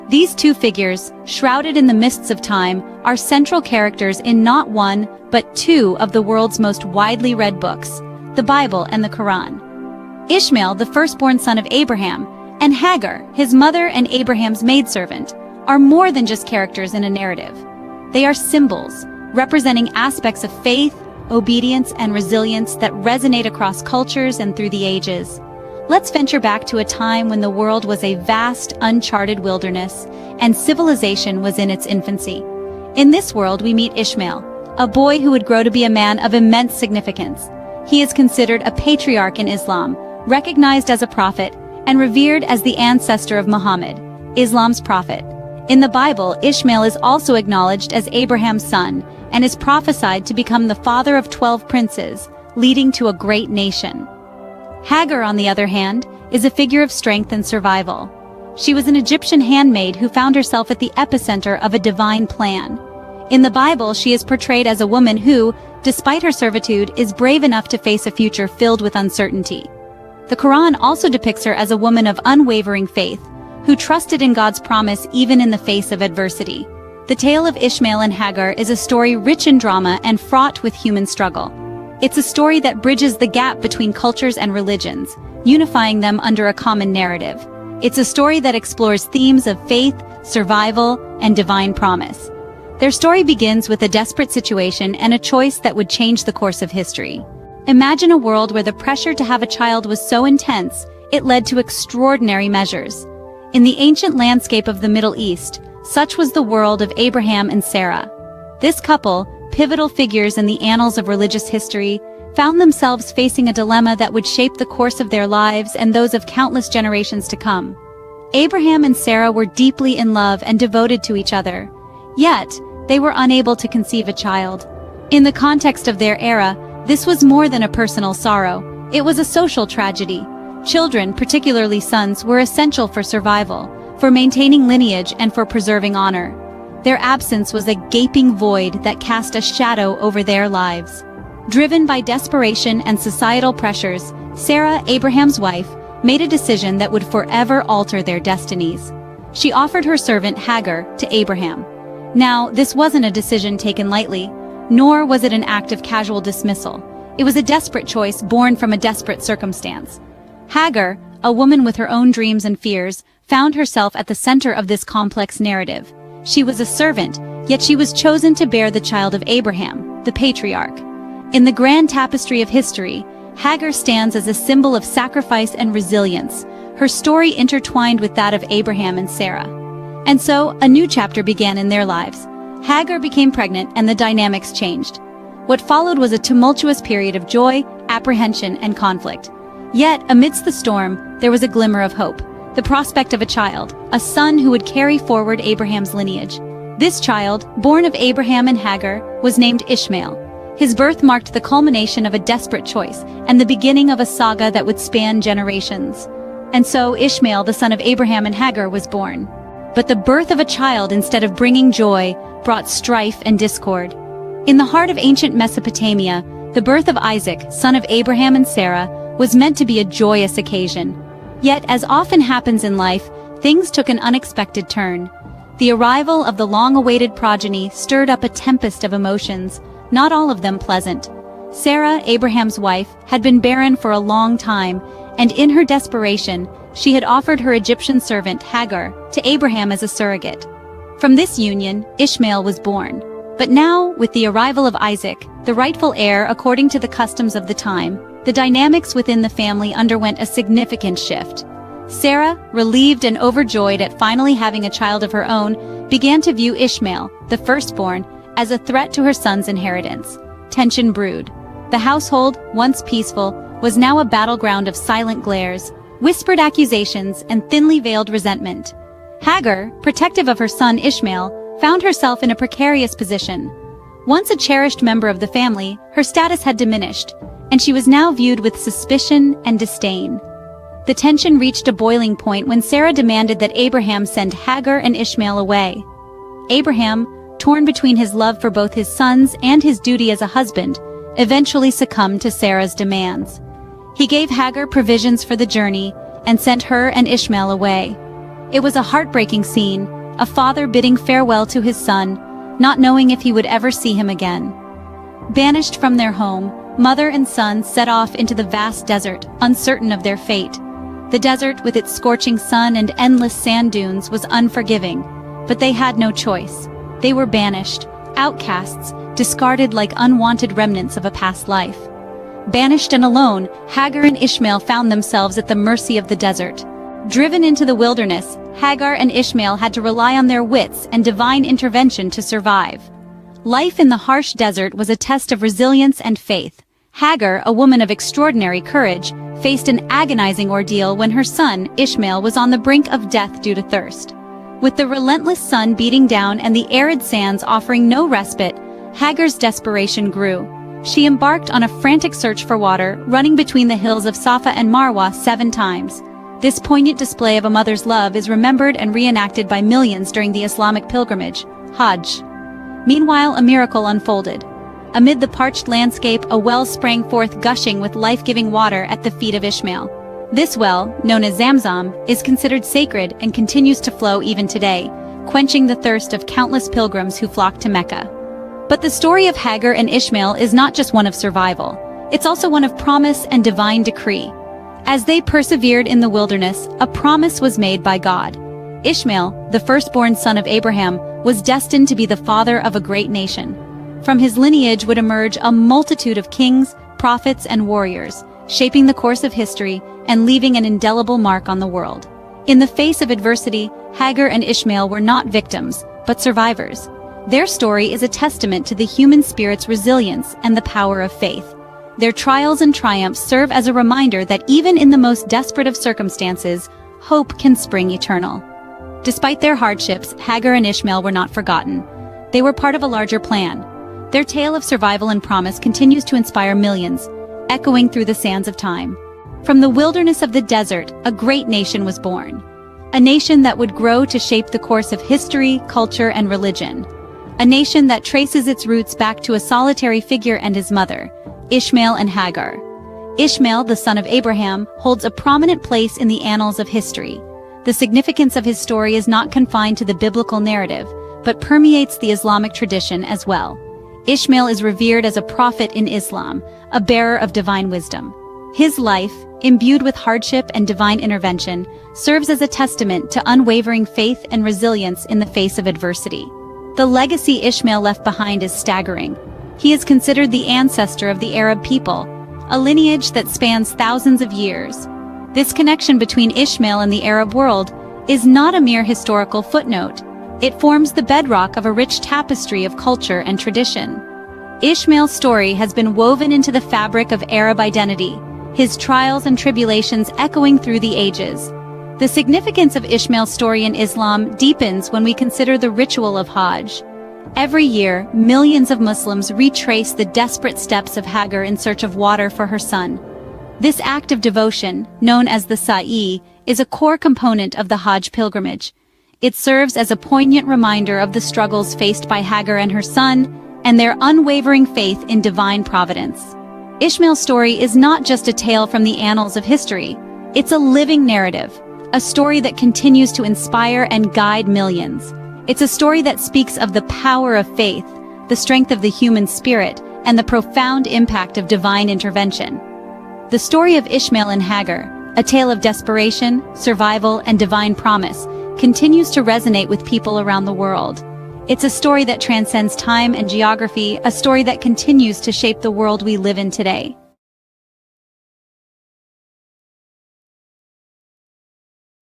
These two figures, shrouded in the mists of time, are central characters in not one, but two of the world's most widely read books, the Bible and the Quran. Ishmael, the firstborn son of Abraham, and Hagar, his mother and Abraham's maidservant, are more than just characters in a narrative. They are symbols, representing aspects of faith, obedience, and resilience that resonate across cultures and through the ages. Let's venture back to a time when the world was a vast, uncharted wilderness, and civilization was in its infancy. In this world we meet Ishmael, a boy who would grow to be a man of immense significance. He is considered a patriarch in Islam, recognized as a prophet, and revered as the ancestor of Muhammad, Islam's prophet. In the Bible, Ishmael is also acknowledged as Abraham's son, and is prophesied to become the father of 12 princes, leading to a great nation. Hagar, on the other hand, is a figure of strength and survival. She was an Egyptian handmaid who found herself at the epicenter of a divine plan. In the Bible, she is portrayed as a woman who, despite her servitude, is brave enough to face a future filled with uncertainty. The Quran also depicts her as a woman of unwavering faith, who trusted in God's promise even in the face of adversity. The tale of Ishmael and Hagar is a story rich in drama and fraught with human struggle. It's a story that bridges the gap between cultures and religions, unifying them under a common narrative. It's a story that explores themes of faith, survival, and divine promise. Their story begins with a desperate situation and a choice that would change the course of history. Imagine a world where the pressure to have a child was so intense, it led to extraordinary measures. In the ancient landscape of the Middle East, such was the world of Abraham and Sarah. This couple, pivotal figures in the annals of religious history, found themselves facing a dilemma that would shape the course of their lives and those of countless generations to come. Abraham and Sarah were deeply in love and devoted to each other, yet they were unable to conceive a child. In the context of their era, this was more than a personal sorrow, it was a social tragedy. Children, particularly sons, were essential for survival, for maintaining lineage and for preserving honor. Their absence was a gaping void that cast a shadow over their lives. Driven by desperation and societal pressures, Sarah, Abraham's wife, made a decision that would forever alter their destinies. She offered her servant Hagar to Abraham. Now, this wasn't a decision taken lightly, nor was it an act of casual dismissal. It was a desperate choice born from a desperate circumstance. Hagar, a woman with her own dreams and fears, found herself at the center of this complex narrative. She was a servant, yet she was chosen to bear the child of Abraham, the patriarch. In the grand tapestry of history, Hagar stands as a symbol of sacrifice and resilience, her story intertwined with that of Abraham and Sarah. And so, a new chapter began in their lives. Hagar became pregnant and the dynamics changed. What followed was a tumultuous period of joy, apprehension, and conflict. Yet, amidst the storm, there was a glimmer of hope. The prospect of a child, a son who would carry forward Abraham's lineage. This child, born of Abraham and Hagar, was named Ishmael. His birth marked the culmination of a desperate choice and the beginning of a saga that would span generations. And so Ishmael, the son of Abraham and Hagar, was born. But the birth of a child, instead of bringing joy, brought strife and discord. In the heart of ancient Mesopotamia, the birth of Isaac, son of Abraham and Sarah, was meant to be a joyous occasion. Yet, as often happens in life, things took an unexpected turn. The arrival of the long-awaited progeny stirred up a tempest of emotions, not all of them pleasant. Sarah, Abraham's wife, had been barren for a long time, and in her desperation, she had offered her Egyptian servant, Hagar, to Abraham as a surrogate. From this union, Ishmael was born. But now, with the arrival of Isaac, the rightful heir according to the customs of the time, the dynamics within the family underwent a significant shift. Sarah, relieved and overjoyed at finally having a child of her own, began to view Ishmael, the firstborn, as a threat to her son's inheritance. Tension brewed. The household, once peaceful, was now a battleground of silent glares, whispered accusations, and thinly veiled resentment. Hagar, protective of her son Ishmael, found herself in a precarious position. Once a cherished member of the family, her status had diminished, and she was now viewed with suspicion and disdain. The tension reached a boiling point when Sarah demanded that Abraham send Hagar and Ishmael away. Abraham, torn between his love for both his sons and his duty as a husband, eventually succumbed to Sarah's demands. He gave Hagar provisions for the journey and sent her and Ishmael away. It was a heartbreaking scene, a father bidding farewell to his son, not knowing if he would ever see him again. Banished from their home, mother and son set off into the vast desert, uncertain of their fate. The desert, with its scorching sun and endless sand dunes, was unforgiving, but they had no choice. They were banished, outcasts, discarded like unwanted remnants of a past life. Banished and alone, Hagar and Ishmael found themselves at the mercy of the desert. Driven into the wilderness, Hagar and Ishmael had to rely on their wits and divine intervention to survive. Life in the harsh desert was a test of resilience and faith. Hagar, a woman of extraordinary courage, faced an agonizing ordeal when her son, Ishmael, was on the brink of death due to thirst. With the relentless sun beating down and the arid sands offering no respite, Hagar's desperation grew. She embarked on a frantic search for water, running between the hills of Safa and Marwa 7 times. This poignant display of a mother's love is remembered and reenacted by millions during the Islamic pilgrimage, Hajj. Meanwhile, a miracle unfolded. Amid the parched landscape, a well sprang forth, gushing with life-giving water at the feet of Ishmael. This well, known as Zamzam, is considered sacred and continues to flow even today, quenching the thirst of countless pilgrims who flock to Mecca. But the story of Hagar and Ishmael is not just one of survival. It's also one of promise and divine decree. As they persevered in the wilderness, a promise was made by God. Ishmael, the firstborn son of Abraham, was destined to be the father of a great nation. From his lineage would emerge a multitude of kings, prophets, and warriors, shaping the course of history and leaving an indelible mark on the world. In the face of adversity, Hagar and Ishmael were not victims, but survivors. Their story is a testament to the human spirit's resilience and the power of faith. Their trials and triumphs serve as a reminder that even in the most desperate of circumstances, hope can spring eternal. Despite their hardships, Hagar and Ishmael were not forgotten. They were part of a larger plan. Their tale of survival and promise continues to inspire millions, echoing through the sands of time. From the wilderness of the desert, a great nation was born. A nation that would grow to shape the course of history, culture, and religion. A nation that traces its roots back to a solitary figure and his mother, Ishmael and Hagar. Ishmael, the son of Abraham, holds a prominent place in the annals of history. The significance of his story is not confined to the biblical narrative, but permeates the Islamic tradition as well. Ishmael is revered as a prophet in Islam, a bearer of divine wisdom. His life, imbued with hardship and divine intervention, serves as a testament to unwavering faith and resilience in the face of adversity. The legacy Ishmael left behind is staggering. He is considered the ancestor of the Arab people, a lineage that spans thousands of years. This connection between Ishmael and the Arab world is not a mere historical footnote. It forms the bedrock of a rich tapestry of culture and tradition. Ishmael's story has been woven into the fabric of Arab identity, his trials and tribulations echoing through the ages. The significance of Ishmael's story in Islam deepens when we consider the ritual of Hajj. Every year, millions of Muslims retrace the desperate steps of Hagar in search of water for her son. This act of devotion, known as the Sa'i, is a core component of the Hajj pilgrimage. It serves as a poignant reminder of the struggles faced by Hagar and her son, and their unwavering faith in divine providence. Ishmael's story is not just a tale from the annals of history. It's a living narrative, a story that continues to inspire and guide millions. It's a story that speaks of the power of faith, the strength of the human spirit, and the profound impact of divine intervention. The story of Ishmael and Hagar, a tale of desperation, survival, and divine promise, continues to resonate with people around the world. It's a story that transcends time and geography, a story that continues to shape the world we live in today.